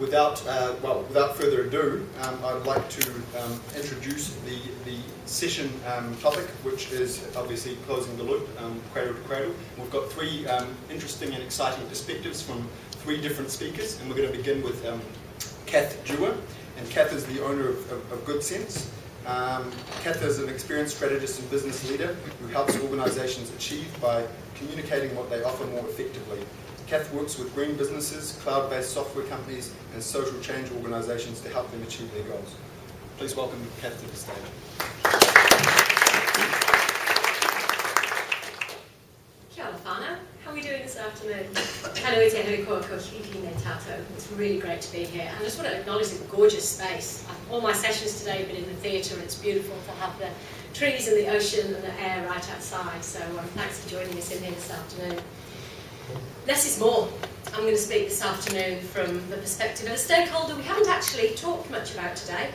without further ado, I'd like to introduce the session topic, which is obviously closing the loop, cradle to cradle. We've got three interesting and exciting perspectives from three different speakers, and we're going to begin with Kath Dewar, and Kath is the owner of GoodSense. Kath is an experienced strategist and business leader who helps organisations achieve by communicating what they offer more effectively. Kath works with green businesses, cloud-based software companies, and social change organisations to help them achieve their goals. Please welcome Kath to the stage. Kia ora whānau. How are we doing this afternoon? Hello, te hui koa ko hiki nei tātou. It's really great to be here. And I just want to acknowledge the gorgeous space. All my sessions today have been in the theatre, and it's beautiful to have the trees and the ocean and the air right outside. So thanks for joining us in here this afternoon. Less is more. I'm going to speak this afternoon from the perspective of a stakeholder we haven't actually talked much about today,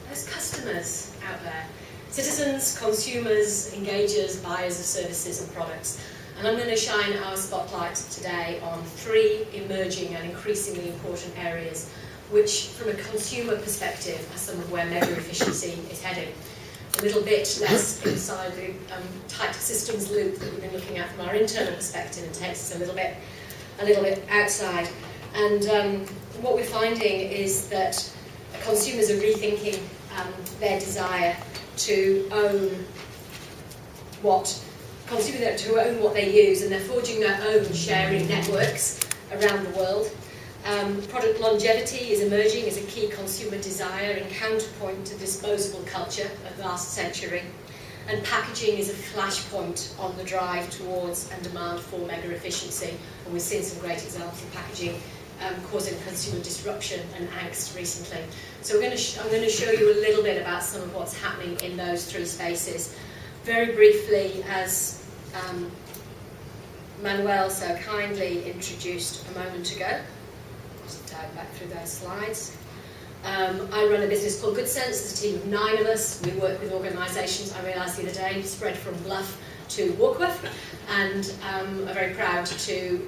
those customers out there. Citizens, consumers, engagers, buyers of services and products. And I'm going to shine our spotlight today on three emerging and increasingly important areas which, from a consumer perspective, are some of where mega efficiency is heading. A little bit less inside the tight systems loop that we've been looking at from our internal perspective, and takes us a little bit outside. And what we're finding is that consumers are rethinking their desire to own what they use, and they're forging their own sharing networks around the world. Product longevity is emerging as a key consumer desire and counterpoint to disposable culture of the last century. And packaging is a flashpoint on the drive towards and demand for mega efficiency. And we've seen some great examples of packaging causing consumer disruption and angst recently. So I'm going to show you a little bit about some of what's happening in those three spaces. Very briefly, as Manuel so kindly introduced a moment ago, just dive back through those slides. I run a business called GoodSense. There's a team of 9 of us. We work with organisations, I realised the other day, spread from Bluff to Warkworth, and are very proud to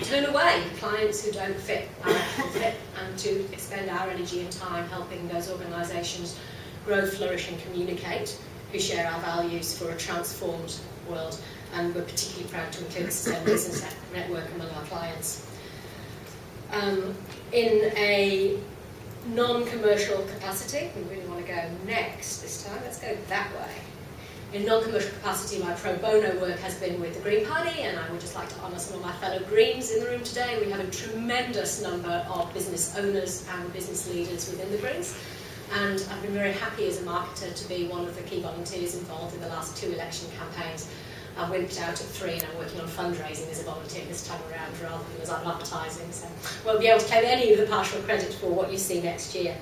turn away clients who don't fit our fit, and to expend our energy and time helping those organisations grow, flourish and communicate, who share our values for a transformed world. And we're particularly proud to include the Sustainable Business Network among our clients. In a non-commercial capacity, we really want to go next this time, let's go that way. In non-commercial capacity, my pro bono work has been with the Green Party, and I would just like to honour some of my fellow Greens in the room today. We have a tremendous number of business owners and business leaders within the Greens, and I've been very happy as a marketer to be one of the key volunteers involved in the last 2 election campaigns. I wimped out at 3, and I'm working on fundraising as a volunteer this time around rather than as I'm advertising, so won't be able to claim any of the partial credit for what you see next year.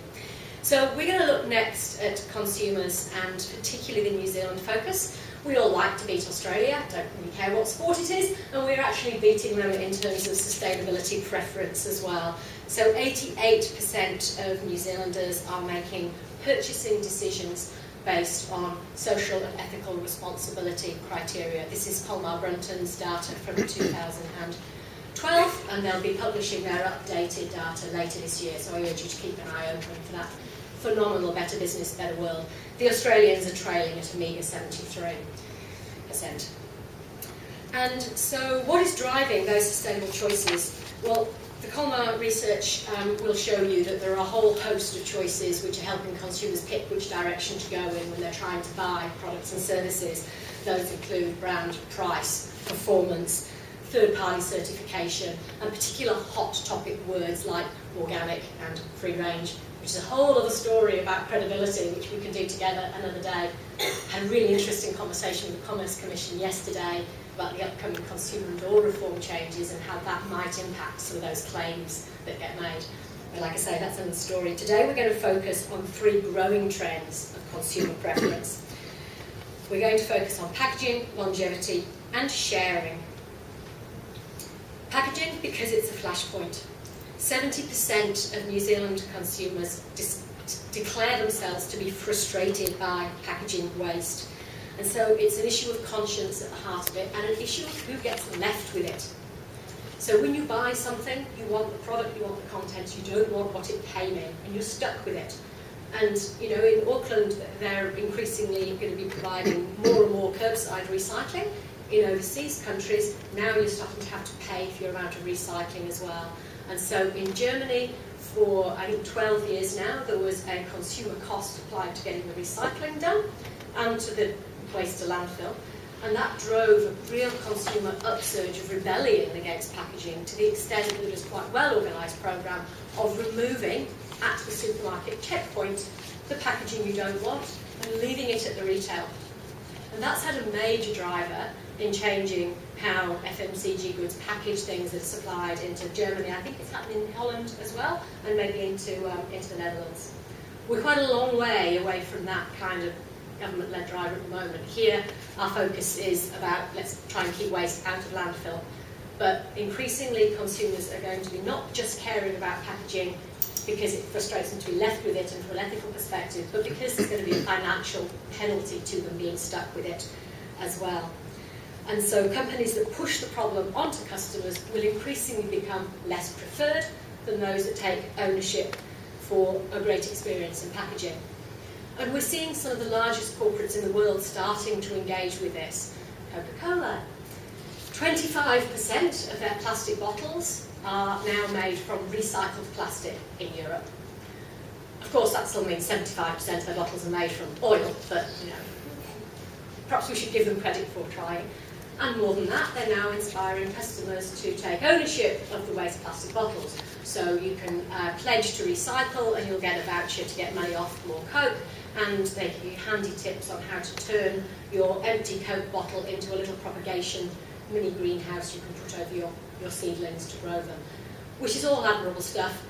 So we're going to look next at consumers, and particularly the New Zealand focus. We all like to beat Australia, don't really care what sport it is, and we're actually beating them in terms of sustainability preference as well. So 88% of New Zealanders are making purchasing decisions based on social and ethical responsibility criteria. This is Colmar Brunton's data from 2012, and they'll be publishing their updated data later this year, so I urge you to keep an eye open for that phenomenal Better Business, Better World. The Australians are trailing at a meagre 73%. And so what is driving those sustainable choices? Well, the Colmar research will show you that there are a whole host of choices which are helping consumers pick which direction to go in when they're trying to buy products and services. Those include brand, price, performance, third-party certification, and particular hot topic words like organic and free range, which is a whole other story about credibility, which we can do together another day. Had a really interesting conversation with the Commerce Commission yesterday about the upcoming consumer and law reform changes and how that might impact some of those claims that get made. But like I say, that's another story. Today we're going to focus on 3 growing trends of consumer preference. We're going to focus on packaging, longevity, and sharing. Packaging, because it's a flashpoint. 70% of New Zealand consumers declare themselves to be frustrated by packaging waste. And so it's an issue of conscience at the heart of it, and an issue of who gets left with it. So So when you buy something, you want the product, you want the content, you don't want what it came in, and you're stuck with it. And you know, in Auckland, they're increasingly going to be providing more and more curbside recycling. In overseas countries, now you're starting to have to pay for your amount of recycling as well. And so in Germany, for I think 12 years now, there was a consumer cost applied to getting the recycling done and to the waste to landfill. And that drove a real consumer upsurge of rebellion against packaging, to the extent that there was quite a well-organised programme of removing at the supermarket checkpoint the packaging you don't want and leaving it at the retail. And that's had a major driver in changing how FMCG goods package things that are supplied into Germany. I think it's happening in Holland as well, and maybe into the Netherlands. We're quite a long way away from that kind of government-led driver at the moment. Here, our focus is about, let's try and keep waste out of landfill. But increasingly, consumers are going to be not just caring about packaging because it frustrates them to be left with it and from an ethical perspective, but because there's going to be a financial penalty to them being stuck with it as well. And so companies that push the problem onto customers will increasingly become less preferred than those that take ownership for a great experience in packaging. And we're seeing some of the largest corporates in the world starting to engage with this. Coca-Cola. 25% of their plastic bottles are now made from recycled plastic in Europe. Of course, that still means 75% of their bottles are made from oil, but you know, perhaps we should give them credit for trying. And more than that, they're now inspiring customers to take ownership of the waste plastic bottles. So you can pledge to recycle and you'll get a voucher to get money off more Coke, and they give you handy tips on how to turn your empty Coke bottle into a little propagation mini greenhouse you can put over your seedlings to grow them, which is all admirable stuff.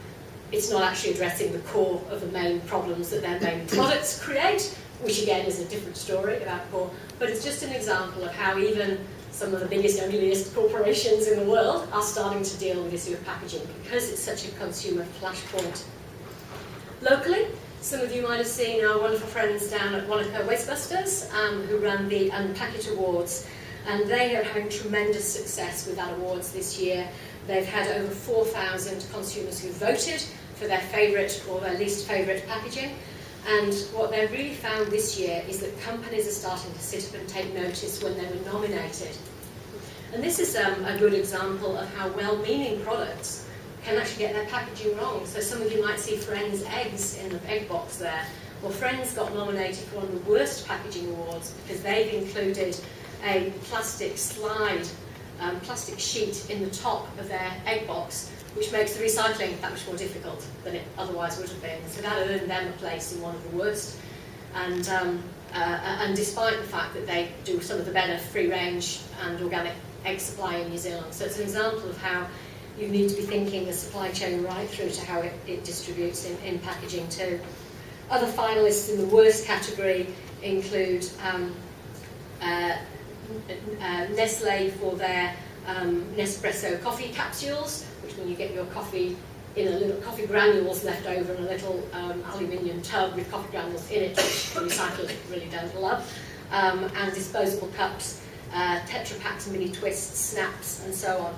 It's not actually addressing the core of the main problems that their main products create, which again is a different story about core, but it's just an example of how even some of the biggest and ugliest corporations in the world are starting to deal with the issue of packaging because it's such a consumer flashpoint. Locally, some of you might have seen our wonderful friends down at Wanaka Wastebusters who run the Unpack It Awards, and they are having tremendous success with that awards this year. They've had over 4,000 consumers who voted for their favourite or their least favourite packaging. And what they've really found this year is that companies are starting to sit up and take notice when they were nominated. And this is a good example of how well-meaning products can actually get their packaging wrong. So some of you might see Friends eggs in the egg box there. Well, Friends got nominated for one of the worst packaging awards because they've included a plastic slide, plastic sheet in the top of their egg box, which makes the recycling that much more difficult than it otherwise would have been. So that earned them a place in one of the worst. And despite the fact that they do some of the better free-range and organic egg supply in New Zealand. So it's an example of how you need to be thinking the supply chain right through to how it distributes in packaging too. Other finalists in the worst category include Nestle for their Nespresso coffee capsules, which when you get your coffee in a little coffee granules left over in a little aluminium tub with coffee granules in it, which the recyclers really don't love, and disposable cups, Tetra Paks, mini twists, snaps, and so on.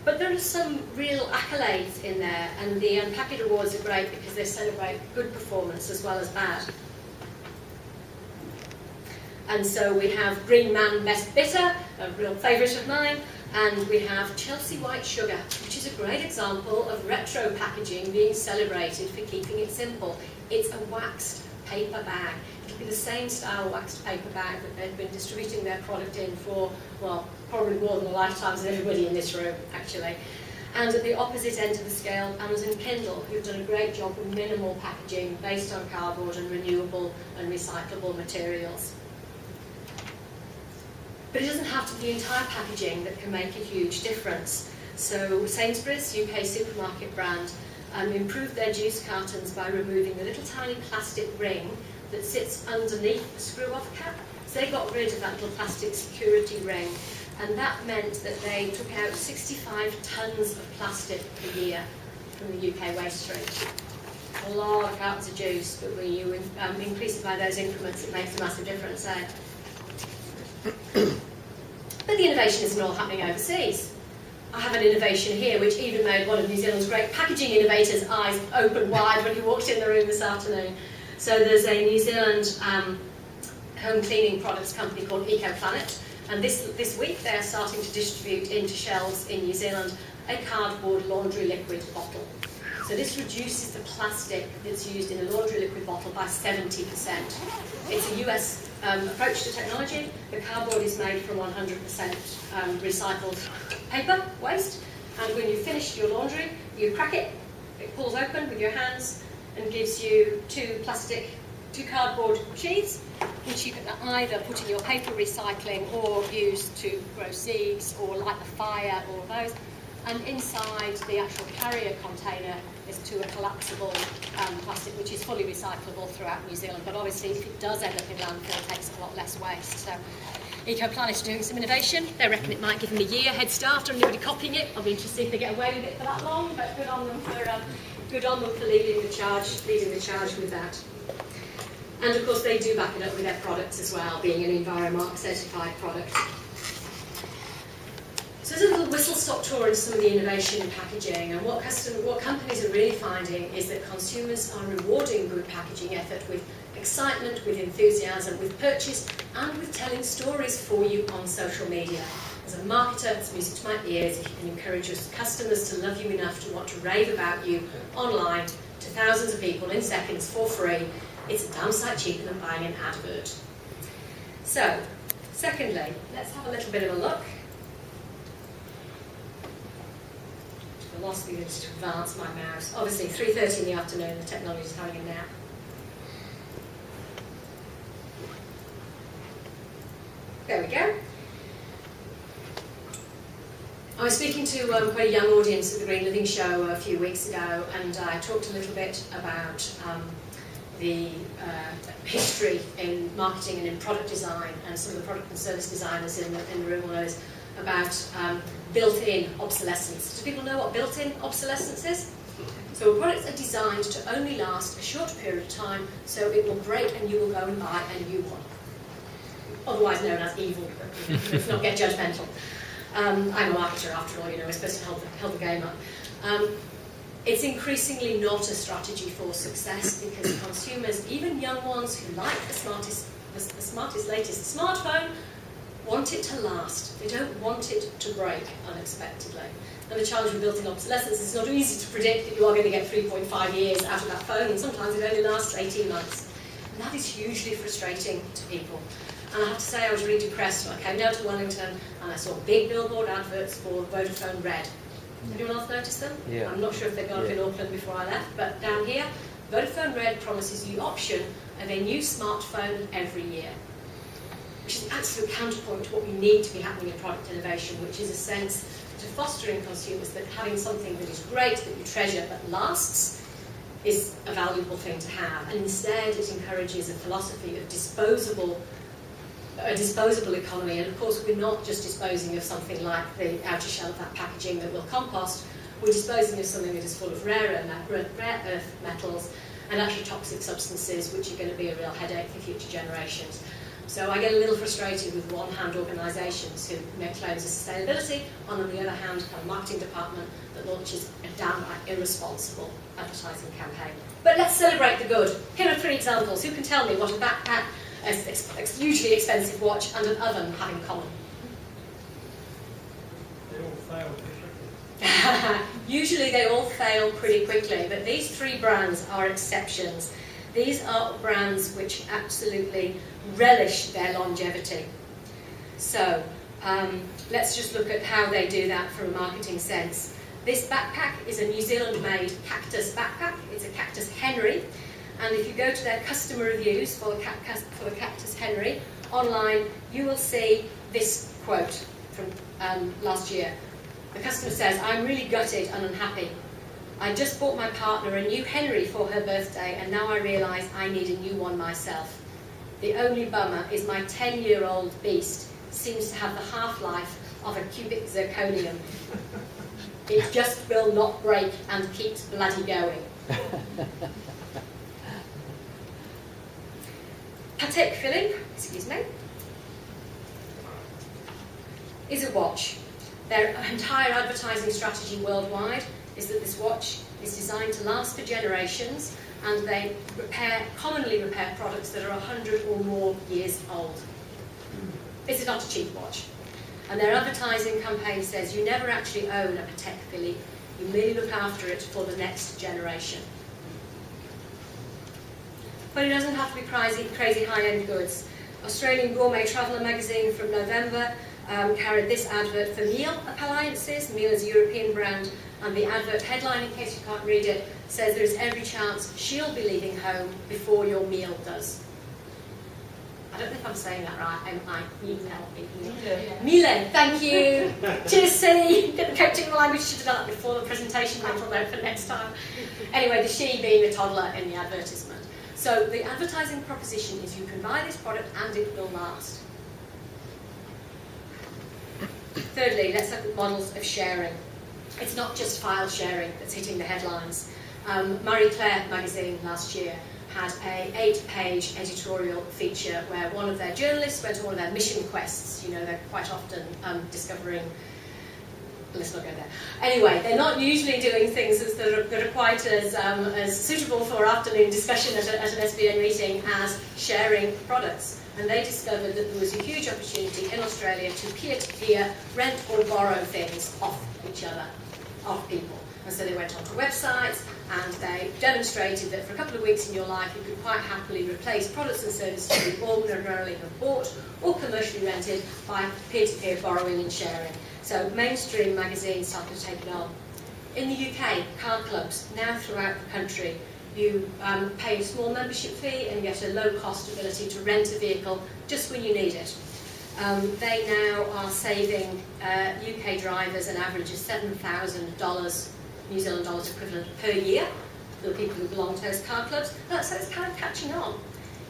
But there are some real accolades in there, and the Unpack It Awards are great because they celebrate good performance as well as bad. And so we have Green Man Best Bitter, a real favourite of mine, and we have Chelsea White Sugar, which is a great example of retro packaging being celebrated for keeping it simple. It's a waxed paper bag. It'll be the same style waxed paper bag that they've been distributing their product in for, well, probably more than the lifetimes of everybody in this room, actually. And at the opposite end of the scale, Amazon Kindle, who've done a great job with minimal packaging based on cardboard and renewable and recyclable materials. But it doesn't have to be the entire packaging that can make a huge difference. So Sainsbury's, UK supermarket brand, improved their juice cartons by removing the little tiny plastic ring that sits underneath the screw-off cap. So they got rid of that little plastic security ring, and that meant that they took out 65 tonnes of plastic per year from the UK waste stream. A lot of cartons of juice, but when you increase it by those increments, it makes a massive difference, eh? But the innovation isn't all happening overseas. I have an innovation here which even made one of New Zealand's great packaging innovators' eyes open wide when he walked in the room this afternoon. So there's a New Zealand home cleaning products company called EcoPlanet, and this week they are starting to distribute into shelves in New Zealand a cardboard laundry liquid bottle. So this reduces the plastic that's used in a laundry liquid bottle by 70%. It's a US approach to technology. The cardboard is made from 100% recycled paper waste, and when you finish your laundry, you crack it, it pulls open with your hands and gives you two cardboard sheaths, which you can either put in your paper recycling or use to grow seeds or light the fire, all of those. And inside the actual carrier container is to a collapsible plastic, which is fully recyclable throughout New Zealand. But obviously, if it does end up in landfill, it takes a lot less waste. So EcoPlanet is doing some innovation. They reckon it might give them a year head start on anybody copying it. I'll be interested if they get away with it for that long, but good on them for leading the charge with that. And of course, they do back it up with their products as well, being an Enviromark certified product. So there's a little whistle-stop tour into some of the innovation in packaging, and what companies are really finding is that consumers are rewarding good packaging effort with excitement, with enthusiasm, with purchase, and with telling stories for you on social media. As a marketer, it's music to my ears if you can encourage your customers to love you enough to want to rave about you online to thousands of people in seconds for free. It's a damn sight cheaper than buying an advert. So, secondly, let's have a little bit of a look. The last thing is to advance my mouse. Obviously, 3:30 in the afternoon, the technology is having a nap. There we go. I was speaking to quite a young audience at the Green Living Show a few weeks ago, and I talked a little bit about the history in marketing and in product design, and some of the product and service designers in the room was about built-in obsolescence. Do people know what built-in obsolescence is? So products are designed to only last a short period of time, so it will break and you will go and buy a new one. Otherwise known as evil, but let's not get judgmental. I'm a marketer after all, we're supposed to hold the game up. It's increasingly not a strategy for success because consumers, even young ones who like the smartest, latest smartphone, want it to last. They don't want it to break unexpectedly. And the challenge with built-in obsolescence is it's not easy to predict that you are going to get 3.5 years out of that phone, and sometimes it only lasts 18 months. And that is hugely frustrating to people. And I have to say I was really depressed when I came down to Wellington and I saw big billboard adverts for Vodafone Red. Anyone else notice them? Yeah. I'm not sure if they've gone up in Auckland before I left, but down here, Vodafone Red promises you the option of a new smartphone every year, which is absolute counterpoint to what we need to be happening in product innovation, which is a sense to fostering consumers that having something that is great, that you treasure, that lasts, is a valuable thing to have. And instead, it encourages a philosophy of a disposable economy. And of course, we're not just disposing of something like the outer shell of that packaging that we'll compost. We're disposing of something that is full of rare earth metals and actually toxic substances, which are going to be a real headache for future generations. So I get a little frustrated with one-hand organisations who make claims of sustainability, and on the other hand, a marketing department that launches a downright irresponsible advertising campaign. But let's celebrate the good. Here are 3 examples. Who can tell me what a backpack, a hugely expensive watch, and an oven have in common? They all fail pretty quickly. Usually they all fail pretty quickly, but these 3 brands are exceptions. These are brands which absolutely relish their longevity. So let's just look at how they do that from a marketing sense. This backpack is a New Zealand-made cactus backpack. It's a Cactus Henry. And if you go to their customer reviews for the Cactus Henry online, you will see this quote from last year. The customer says, "I'm really gutted and unhappy. I just bought my partner a new Henry for her birthday, and now I realise I need a new one myself. The only bummer is my 10-year-old beast seems to have the half-life of a cubic zirconium. It just will not break and keeps bloody going." Patek Philippe, excuse me, is a watch. Their entire advertising strategy worldwide is that this watch is designed to last for generations, and they commonly repair products that are 100 or more years old. This is not a cheap watch. And their advertising campaign says you never actually own a Patek Philippe, you merely look after it for the next generation. But it doesn't have to be crazy high-end goods. Australian Gourmet Traveller magazine from November carried this advert for Miele appliances. Miele is a European brand, and the advert headline, in case you can't read it, says there's every chance she'll be leaving home before your meal does. I don't know if I'm saying that right. M-I-E-L-E. Miele, thank you. Cheers, C. Get the coaching language to develop before the presentation, mental note for next time. Anyway, the she being the toddler in the advertisement. So the advertising proposition is you can buy this product and it will last. Thirdly, let's look at models of sharing. It's not just file sharing that's hitting the headlines. Marie Claire magazine last year had an 8-page editorial feature where one of their journalists went on one of their mission quests. You know, they're quite often discovering. Let's not go there. Anyway, they're not usually doing things that are quite as suitable for afternoon discussion at an SBA meeting as sharing products. And they discovered that there was a huge opportunity in Australia to peer-to-peer rent or borrow things off each other, off people. And so they went onto websites and they demonstrated that for a couple of weeks in your life you could quite happily replace products and services you ordinarily have bought or commercially rented by peer-to-peer borrowing and sharing. So mainstream magazines started to take it on. In the UK, car clubs, now throughout the country, you pay a small membership fee and get a low-cost ability to rent a vehicle just when you need it. They now are saving UK drivers an average of $7,000 New Zealand dollars equivalent per year for the people who belong to those car clubs. So it's kind of catching on.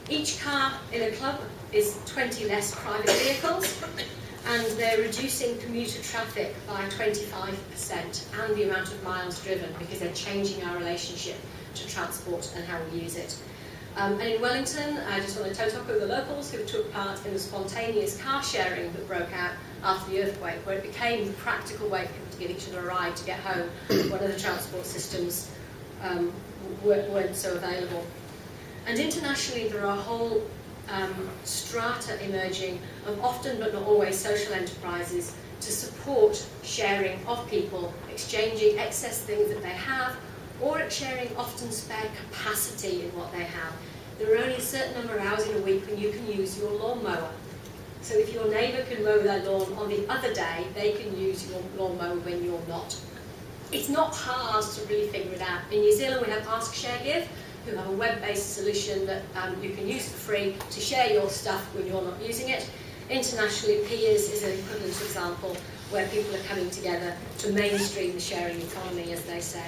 Each car in a club is 20 less private vehicles, and they're reducing commuter traffic by 25% and the amount of miles driven because they're changing our relationship to transport and how we use it. And in Wellington, I just want to talk with the locals who took part in the spontaneous car sharing that broke out after the earthquake, where it became the practical way for people to give each other a ride to get home when other transport systems weren't so available. And internationally, there are a whole strata emerging of often but not always social enterprises to support sharing of people, exchanging excess things that they have, or sharing often spare capacity in what they have. There are only a certain number of hours in a week when you can use your lawnmower. So if your neighbour can mow their lawn on the other day, they can use your lawnmower when you're not. It's not hard to really figure it out. In New Zealand we have Ask Share Give, who have a web-based solution that you can use for free to share your stuff when you're not using it. Internationally, Peers is an equivalent example where people are coming together to mainstream the sharing economy, as they say.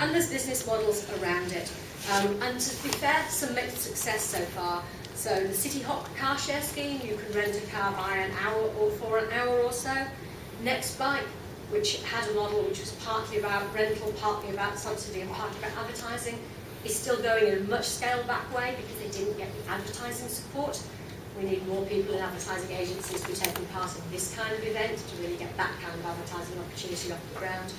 And there's business models around it. And to be fair, some mixed success so far. So the City Hop car share scheme, you can rent a car by an hour or for an hour or so. Next Bike, which had a model which was partly about rental, partly about subsidy and partly about advertising, is still going in a much scaled back way because they didn't get the advertising support. We need more people in advertising agencies to be taking part in this kind of event to really get that kind of advertising opportunity off the ground.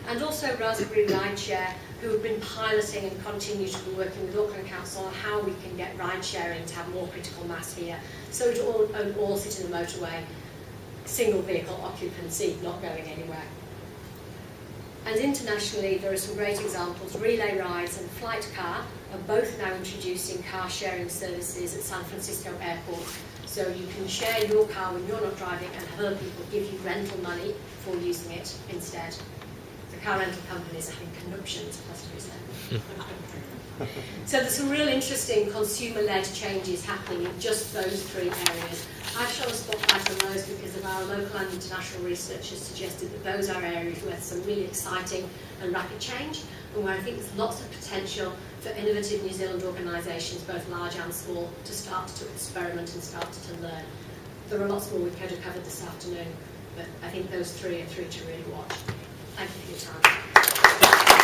And also Raspberry Rideshare, who have been piloting and continue to be working with Auckland Council on how we can get ride sharing to have more critical mass here, so it all sit in the motorway, single vehicle occupancy, not going anywhere. And internationally, there are some great examples. Relay Rides and Flight Car are both now introducing car sharing services at San Francisco Airport. So you can share your car when you're not driving and have other people give you rental money for using it instead. The car rental companies are having conniptions, has to be said. So there's some real interesting consumer-led changes happening in just those three areas. I've shone a spotlight on those because of our local and international research has suggested that those are areas where there's some really exciting and rapid change, and where I think there's lots of potential for innovative New Zealand organisations, both large and small, to start to experiment and start to learn. There are lots more we could have covered this afternoon, but I think those three are three to really watch. Thank you for your time.